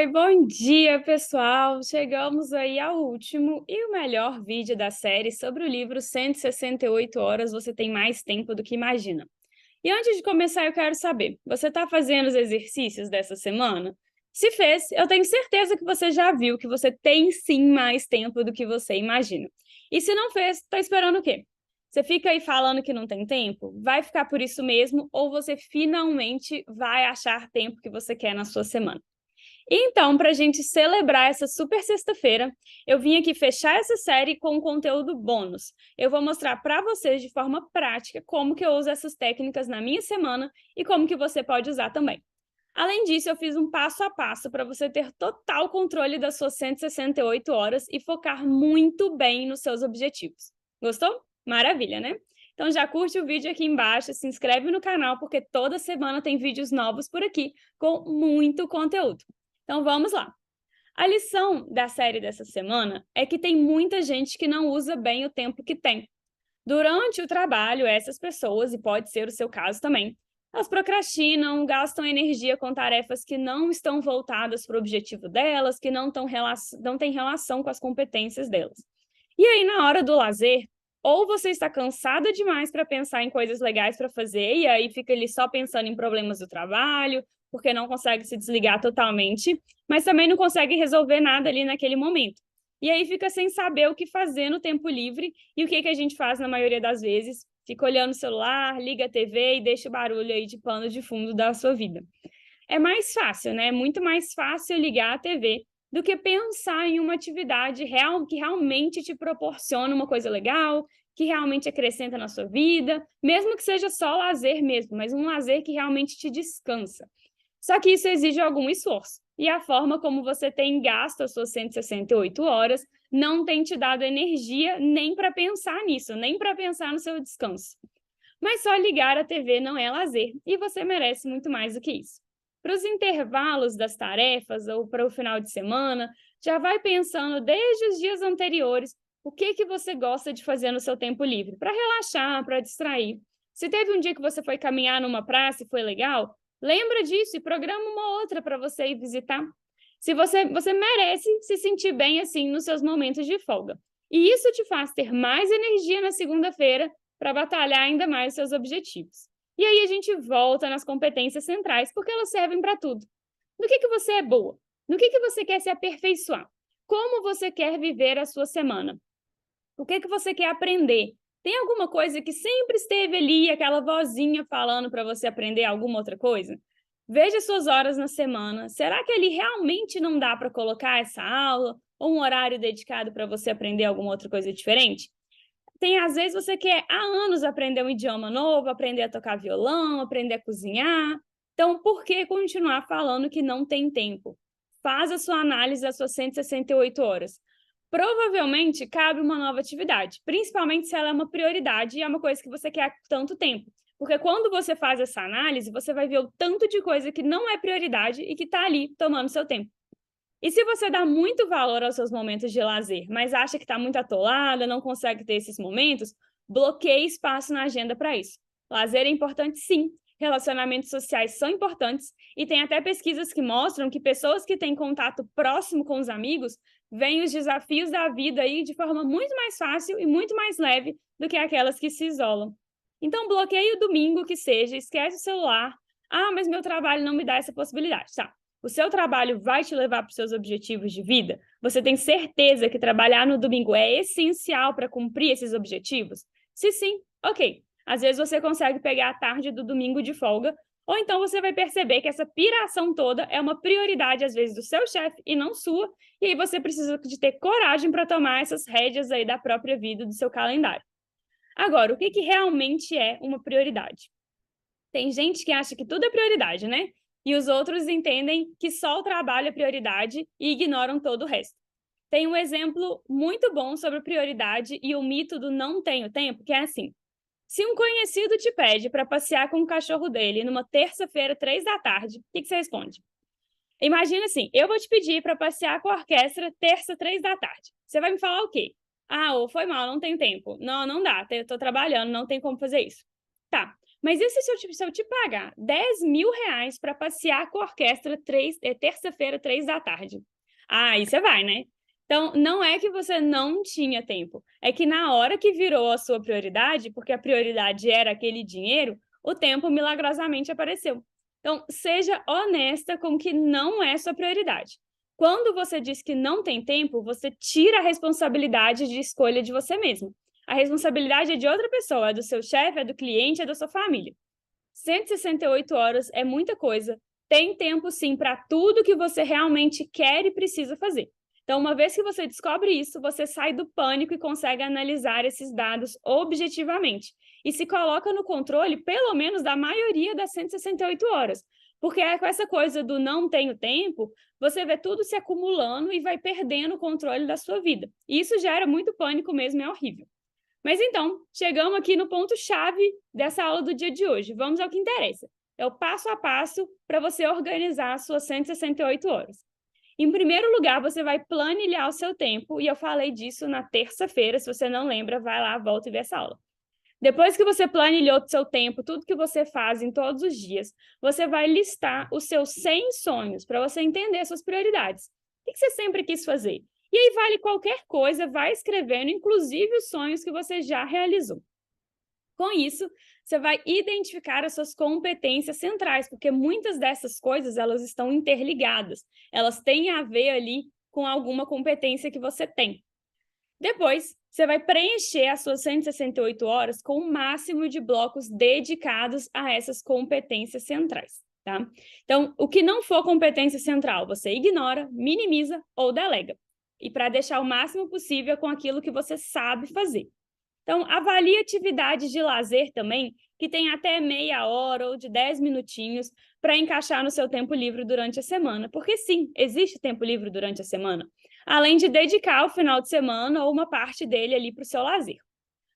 Oi, bom dia, pessoal! Chegamos aí ao último e o melhor vídeo da série sobre o livro 168 horas você tem mais tempo do que imagina. E antes de começar, eu quero saber, você está fazendo os exercícios dessa semana? Se fez, eu tenho certeza que você já viu que você tem sim mais tempo do que você imagina. E se não fez, está esperando o quê? Você fica aí falando que não tem tempo? Vai ficar por isso mesmo ou você finalmente vai achar tempo que você quer na sua semana? Então, para a gente celebrar essa super sexta-feira, eu vim aqui fechar essa série com um conteúdo bônus. Eu vou mostrar para vocês de forma prática como que eu uso essas técnicas na minha semana e como que você pode usar também. Além disso, eu fiz um passo a passo para você ter total controle das suas 168 horas e focar muito bem nos seus objetivos. Gostou? Maravilha, né? Então já curte o vídeo aqui embaixo, se inscreve no canal porque toda semana tem vídeos novos por aqui com muito conteúdo. Então vamos lá. A lição da série dessa semana é que tem muita gente que não usa bem o tempo que tem. Durante o trabalho, essas pessoas, e pode ser o seu caso também, elas procrastinam, gastam energia com tarefas que não estão voltadas para o objetivo delas, que não têm relação com as competências delas. E aí, na hora do lazer, ou você está cansada demais para pensar em coisas legais para fazer, e aí fica ali só pensando em problemas do trabalho, porque não consegue se desligar totalmente, mas também não consegue resolver nada ali naquele momento. E aí fica sem saber o que fazer no tempo livre, e o que a gente faz na maioria das vezes? Fica olhando o celular, liga a TV e deixa o barulho aí de pano de fundo da sua vida. É mais fácil, né? É muito mais fácil ligar a TV do que pensar em uma atividade real que realmente te proporciona uma coisa legal, que realmente acrescenta na sua vida, mesmo que seja só lazer mesmo, mas um lazer que realmente te descansa. Só que isso exige algum esforço. E a forma como você tem gasto as suas 168 horas não tem te dado energia nem para pensar nisso, nem para pensar no seu descanso. Mas só ligar a TV não é lazer, e você merece muito mais do que isso. Para os intervalos das tarefas ou para o final de semana, já vai pensando desde os dias anteriores o que você gosta de fazer no seu tempo livre, para relaxar, para distrair. Se teve um dia que você foi caminhar numa praça e foi legal, lembra disso e programa uma outra para você ir visitar. Se você merece se sentir bem assim nos seus momentos de folga. E isso te faz ter mais energia na segunda-feira para batalhar ainda mais os seus objetivos. E aí a gente volta nas competências centrais, porque elas servem para tudo. No que você é boa? No que você quer se aperfeiçoar? Como você quer viver a sua semana? O que você quer aprender? Tem alguma coisa que sempre esteve ali, aquela vozinha falando para você aprender alguma outra coisa? Veja suas horas na semana. Será que ali realmente não dá para colocar essa aula ou um horário dedicado para você aprender alguma outra coisa diferente? Às vezes você quer há anos aprender um idioma novo, aprender a tocar violão, aprender a cozinhar. Então, por que continuar falando que não tem tempo? Faz a sua análise das suas 168 horas. Provavelmente cabe uma nova atividade, principalmente se ela é uma prioridade e é uma coisa que você quer há tanto tempo. Porque quando você faz essa análise, você vai ver o tanto de coisa que não é prioridade e que está ali tomando seu tempo. E se você dá muito valor aos seus momentos de lazer, mas acha que está muito atolada, não consegue ter esses momentos, bloqueie espaço na agenda para isso. Lazer é importante, sim. Relacionamentos sociais são importantes e tem até pesquisas que mostram que pessoas que têm contato próximo com os amigos veem os desafios da vida aí de forma muito mais fácil e muito mais leve do que aquelas que se isolam. Então, bloqueie o domingo que seja, esquece o celular. Ah, mas meu trabalho não me dá essa possibilidade. Tá. O seu trabalho vai te levar para os seus objetivos de vida? Você tem certeza que trabalhar no domingo é essencial para cumprir esses objetivos? Se sim, ok. Às vezes você consegue pegar a tarde do domingo de folga, ou então você vai perceber que essa piração toda é uma prioridade, às vezes, do seu chefe e não sua, e aí você precisa de ter coragem para tomar essas rédeas aí da própria vida, do seu calendário. Agora, o que realmente é uma prioridade? Tem gente que acha que tudo é prioridade, né? E os outros entendem que só o trabalho é prioridade e ignoram todo o resto. Tem um exemplo muito bom sobre prioridade e o mito do não tenho tempo, que é assim. Se um conhecido te pede para passear com o cachorro dele numa terça-feira, 3 da tarde, o que você responde? Imagina assim, eu vou te pedir para passear com a orquestra terça, 3 da tarde. Você vai me falar o quê? Ah, ou foi mal, não tenho tempo. Não, não dá, eu estou trabalhando, não tem como fazer isso. Tá. Mas e se eu te pagar R$ 10.000 para passear com a orquestra terça-feira, 3 da tarde? Ah, aí você vai, né? Então, não é que você não tinha tempo, é que na hora que virou a sua prioridade, porque a prioridade era aquele dinheiro, o tempo milagrosamente apareceu. Então, seja honesta com o que não é sua prioridade. Quando você diz que não tem tempo, você tira a responsabilidade de escolha de você mesmo. A responsabilidade é de outra pessoa, é do seu chefe, é do cliente, é da sua família. 168 horas é muita coisa. Tem tempo, sim, para tudo que você realmente quer e precisa fazer. Então, uma vez que você descobre isso, você sai do pânico e consegue analisar esses dados objetivamente. E se coloca no controle, pelo menos, da maioria das 168 horas. Porque é com essa coisa do não tenho tempo, você vê tudo se acumulando e vai perdendo o controle da sua vida. E isso gera muito pânico mesmo, é horrível. Mas então, chegamos aqui no ponto-chave dessa aula do dia de hoje. Vamos ao que interessa. É o passo a passo para você organizar as suas 168 horas. Em primeiro lugar, você vai planilhar o seu tempo, e eu falei disso na terça-feira. Se você não lembra, vai lá, volta e vê essa aula. Depois que você planilhou o seu tempo, tudo que você faz em todos os dias, você vai listar os seus 100 sonhos para você entender suas prioridades. O que você sempre quis fazer? E aí vale qualquer coisa, vai escrevendo, inclusive os sonhos que você já realizou. Com isso, você vai identificar as suas competências centrais, porque muitas dessas coisas, elas estão interligadas. Elas têm a ver ali com alguma competência que você tem. Depois, você vai preencher as suas 168 horas com o máximo de blocos dedicados a essas competências centrais, tá? Então, o que não for competência central, você ignora, minimiza ou delega. E para deixar o máximo possível com aquilo que você sabe fazer. Então, avalie atividades de lazer também, que tem até meia hora ou de 10 minutinhos para encaixar no seu tempo livre durante a semana. Porque sim, existe tempo livre durante a semana, além de dedicar o final de semana ou uma parte dele ali para o seu lazer.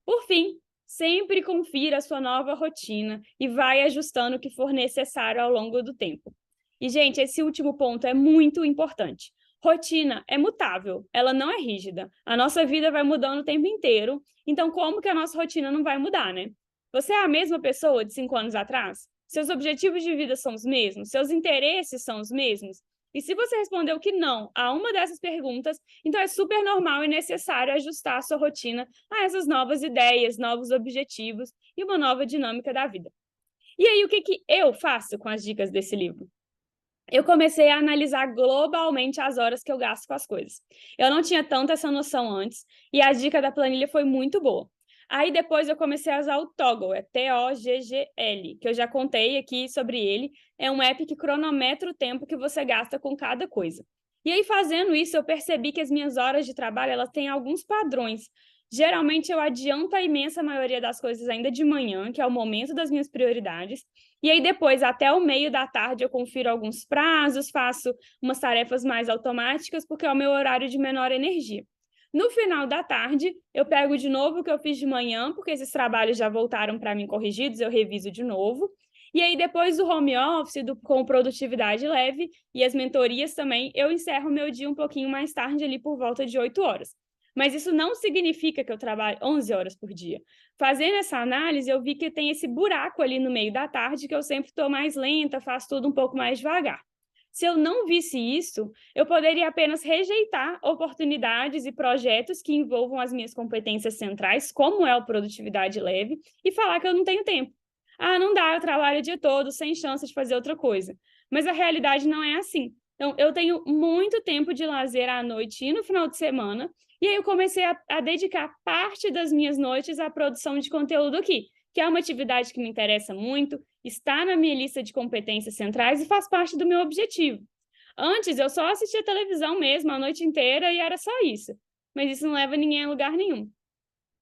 Por fim, sempre confira a sua nova rotina e vai ajustando o que for necessário ao longo do tempo. E, gente, esse último ponto é muito importante. Rotina é mutável, ela não é rígida. A nossa vida vai mudando o tempo inteiro, então como que a nossa rotina não vai mudar, né? Você é a mesma pessoa de 5 anos atrás? Seus objetivos de vida são os mesmos? Seus interesses são os mesmos? E se você respondeu que não a uma dessas perguntas, então é super normal e necessário ajustar a sua rotina a essas novas ideias, novos objetivos e uma nova dinâmica da vida. E aí, o que eu faço com as dicas desse livro? Eu comecei a analisar globalmente as horas que eu gasto com as coisas. Eu não tinha tanto essa noção antes, e a dica da planilha foi muito boa. Aí depois eu comecei a usar o Toggl, é Toggl, que eu já contei aqui sobre ele. É um app que cronometra o tempo que você gasta com cada coisa. E aí, fazendo isso, eu percebi que as minhas horas de trabalho, elas têm alguns padrões. Geralmente eu adianto a imensa maioria das coisas ainda de manhã, que é o momento das minhas prioridades, e aí depois, até o meio da tarde, eu confiro alguns prazos, faço umas tarefas mais automáticas, porque é o meu horário de menor energia. No final da tarde, eu pego de novo o que eu fiz de manhã, porque esses trabalhos já voltaram para mim corrigidos, eu reviso de novo. E aí, depois do home office, com produtividade leve e as mentorias também, eu encerro meu dia um pouquinho mais tarde, ali por volta de 8 horas. Mas isso não significa que eu trabalho 11 horas por dia. Fazendo essa análise, eu vi que tem esse buraco ali no meio da tarde, que eu sempre estou mais lenta, faço tudo um pouco mais devagar. Se eu não visse isso, eu poderia apenas rejeitar oportunidades e projetos que envolvam as minhas competências centrais, como é a produtividade leve, e falar que eu não tenho tempo. Ah, não dá, eu trabalho o dia todo, sem chance de fazer outra coisa. Mas a realidade não é assim. Então, eu tenho muito tempo de lazer à noite e no final de semana, e aí eu comecei a dedicar parte das minhas noites à produção de conteúdo aqui, que é uma atividade que me interessa muito, está na minha lista de competências centrais e faz parte do meu objetivo. Antes, eu só assistia televisão mesmo a noite inteira e era só isso. Mas isso não leva ninguém a lugar nenhum.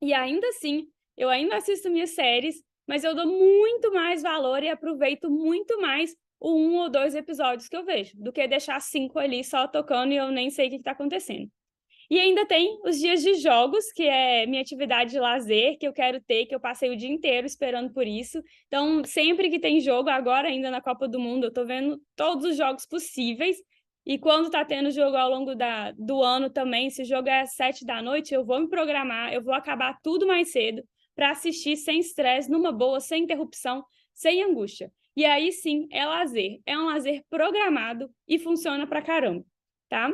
E ainda assim, eu ainda assisto minhas séries, mas eu dou muito mais valor e aproveito muito mais o 1 ou 2 episódios que eu vejo, do que deixar 5 ali só tocando e eu nem sei o que está acontecendo. E ainda tem os dias de jogos, que é minha atividade de lazer, que eu quero ter, que eu passei o dia inteiro esperando por isso. Então, sempre que tem jogo, agora ainda na Copa do Mundo, eu tô vendo todos os jogos possíveis. E quando tá tendo jogo ao longo do ano também, se o jogo é às 7 da noite, eu vou me programar, eu vou acabar tudo mais cedo para assistir sem estresse, numa boa, sem interrupção, sem angústia. E aí sim, é lazer. É um lazer programado e funciona pra caramba, tá?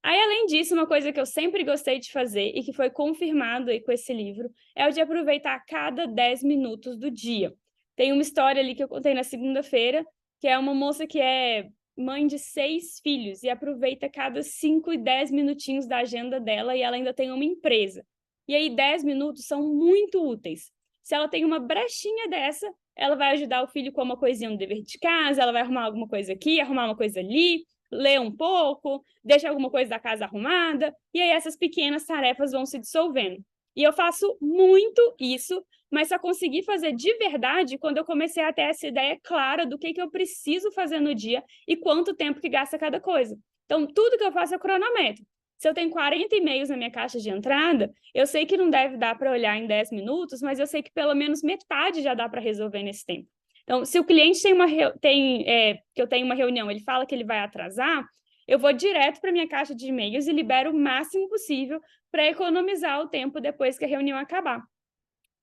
Aí, além disso, uma coisa que eu sempre gostei de fazer e que foi confirmado aí com esse livro é o de aproveitar cada 10 minutos do dia. Tem uma história ali que eu contei na segunda-feira, que é uma moça que é mãe de 6 filhos e aproveita cada 5 e 10 minutinhos da agenda dela, e ela ainda tem uma empresa. E aí 10 minutos são muito úteis. Se ela tem uma brechinha dessa, ela vai ajudar o filho com uma coisinha no dever de casa, ela vai arrumar alguma coisa aqui, arrumar uma coisa ali, ler um pouco, deixa alguma coisa da casa arrumada, e aí essas pequenas tarefas vão se dissolvendo. E eu faço muito isso, mas só consegui fazer de verdade quando eu comecei a ter essa ideia clara do que eu preciso fazer no dia e quanto tempo que gasta cada coisa. Então, tudo que eu faço é cronômetro. Se eu tenho 40 e-mails na minha caixa de entrada, eu sei que não deve dar para olhar em 10 minutos, mas eu sei que pelo menos metade já dá para resolver nesse tempo. Então, se o cliente que eu tenho uma reunião, ele fala que ele vai atrasar, eu vou direto para minha caixa de e-mails e libero o máximo possível para economizar o tempo depois que a reunião acabar.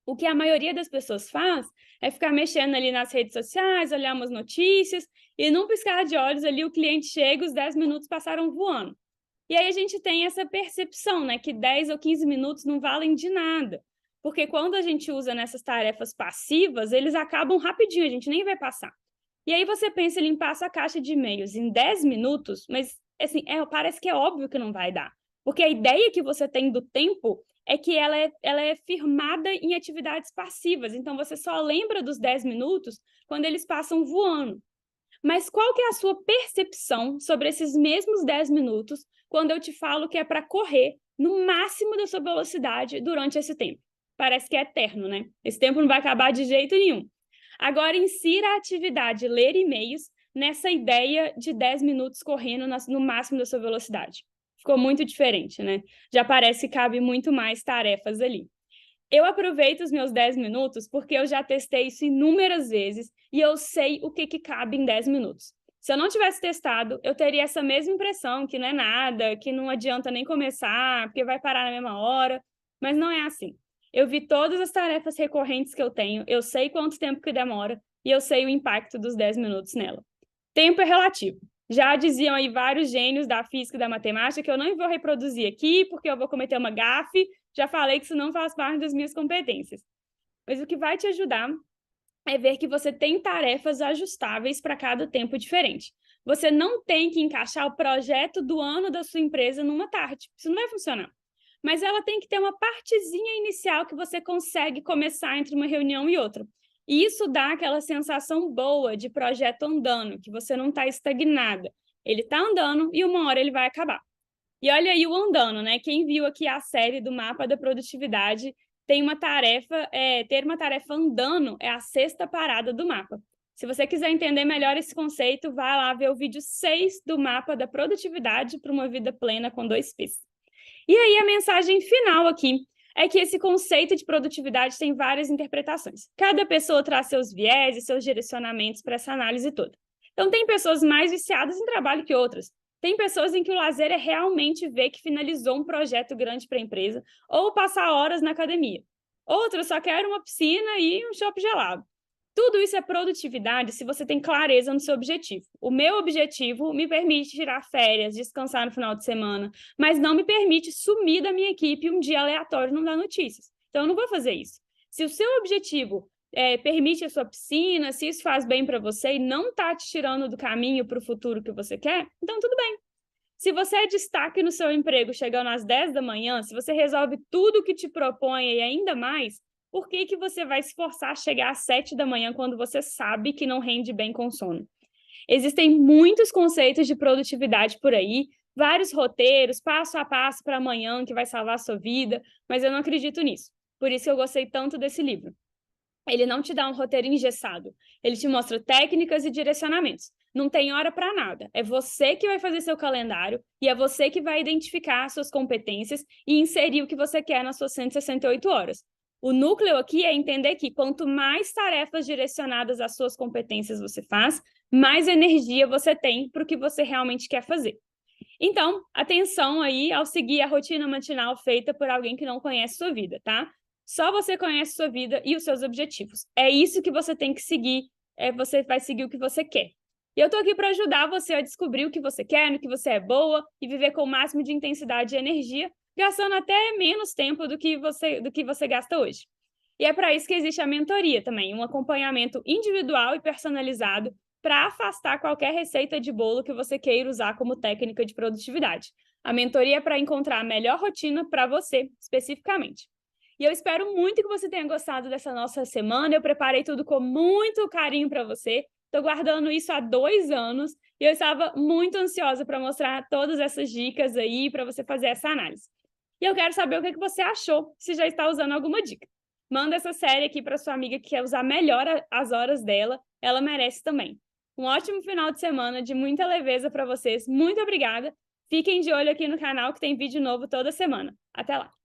O que a maioria das pessoas faz é ficar mexendo ali nas redes sociais, olhar umas notícias, e num piscar de olhos ali o cliente chega, os 10 minutos passaram voando. E aí a gente tem essa percepção, né, que 10 ou 15 minutos não valem de nada. Porque quando a gente usa nessas tarefas passivas, eles acabam rapidinho, a gente nem vai passar. E aí você pensa em limpar sua caixa de e-mails em 10 minutos, mas assim, parece que é óbvio que não vai dar. Porque a ideia que você tem do tempo é que ela é firmada em atividades passivas. Então, você só lembra dos 10 minutos quando eles passam voando. Mas qual que é a sua percepção sobre esses mesmos 10 minutos quando eu te falo que é para correr no máximo da sua velocidade durante esse tempo? Parece que é eterno, né? Esse tempo não vai acabar de jeito nenhum. Agora, insira a atividade ler e-mails nessa ideia de 10 minutos correndo no máximo da sua velocidade. Ficou muito diferente, né? Já parece que cabe muito mais tarefas ali. Eu aproveito os meus 10 minutos porque eu já testei isso inúmeras vezes e eu sei o que cabe em 10 minutos. Se eu não tivesse testado, eu teria essa mesma impressão, que não é nada, que não adianta nem começar, porque vai parar na mesma hora, mas não é assim. Eu vi todas as tarefas recorrentes que eu tenho, eu sei quanto tempo que demora e eu sei o impacto dos 10 minutos nela. Tempo é relativo. Já diziam aí vários gênios da física e da matemática que eu não vou reproduzir aqui porque eu vou cometer uma gafe. Já falei que isso não faz parte das minhas competências. Mas o que vai te ajudar é ver que você tem tarefas ajustáveis para cada tempo diferente. Você não tem que encaixar o projeto do ano da sua empresa numa tarde. Isso não vai funcionar. Mas ela tem que ter uma partezinha inicial que você consegue começar entre uma reunião e outra. E isso dá aquela sensação boa de projeto andando, que você não está estagnada. Ele está andando e uma hora ele vai acabar. E olha aí o andando, né? Quem viu aqui a série do Mapa da Produtividade tem uma tarefa, ter uma tarefa andando é a sexta parada do mapa. Se você quiser entender melhor esse conceito, vá lá ver o vídeo 6 do Mapa da Produtividade para uma vida plena com 2 P's. E aí a mensagem final aqui é que esse conceito de produtividade tem várias interpretações. Cada pessoa traz seus viés e seus direcionamentos para essa análise toda. Então, tem pessoas mais viciadas em trabalho que outras. Tem pessoas em que o lazer é realmente ver que finalizou um projeto grande para a empresa ou passar horas na academia. Outros só querem uma piscina e um chopp gelado. Tudo isso é produtividade se você tem clareza no seu objetivo. O meu objetivo me permite tirar férias, descansar no final de semana, mas não me permite sumir da minha equipe um dia aleatório e não dar notícias. Então, eu não vou fazer isso. Se o seu objetivo permite a sua piscina, se isso faz bem para você e não está te tirando do caminho para o futuro que você quer, então tudo bem. Se você é destaque no seu emprego chegando às 10 da manhã, se você resolve tudo o que te propõe e ainda mais, por que você vai se forçar a chegar às 7 da manhã quando você sabe que não rende bem com sono? Existem muitos conceitos de produtividade por aí, vários roteiros, passo a passo para amanhã, que vai salvar a sua vida, mas eu não acredito nisso. Por isso que eu gostei tanto desse livro. Ele não te dá um roteiro engessado, ele te mostra técnicas e direcionamentos. Não tem hora para nada. É você que vai fazer seu calendário e é você que vai identificar suas competências e inserir o que você quer nas suas 168 horas. O núcleo aqui é entender que quanto mais tarefas direcionadas às suas competências você faz, mais energia você tem para o que você realmente quer fazer. Então, atenção aí ao seguir a rotina matinal feita por alguém que não conhece sua vida, tá? Só você conhece sua vida e os seus objetivos. É isso que você tem que seguir você vai seguir o que você quer. E eu tô aqui para ajudar você a descobrir o que você quer, no que você é boa e viver com o máximo de intensidade e energia, gastando até menos tempo do que você gasta hoje. E é para isso que existe a mentoria também, um acompanhamento individual e personalizado para afastar qualquer receita de bolo que você queira usar como técnica de produtividade. A mentoria é para encontrar a melhor rotina para você, especificamente. E eu espero muito que você tenha gostado dessa nossa semana. Eu preparei tudo com muito carinho para você. Estou guardando isso há 2 anos e eu estava muito ansiosa para mostrar todas essas dicas aí para você fazer essa análise. E eu quero saber o que você achou, se já está usando alguma dica. Manda essa série aqui para sua amiga que quer usar melhor as horas dela. Ela merece também. Um ótimo final de semana de muita leveza para vocês. Muito obrigada. Fiquem de olho aqui no canal que tem vídeo novo toda semana. Até lá!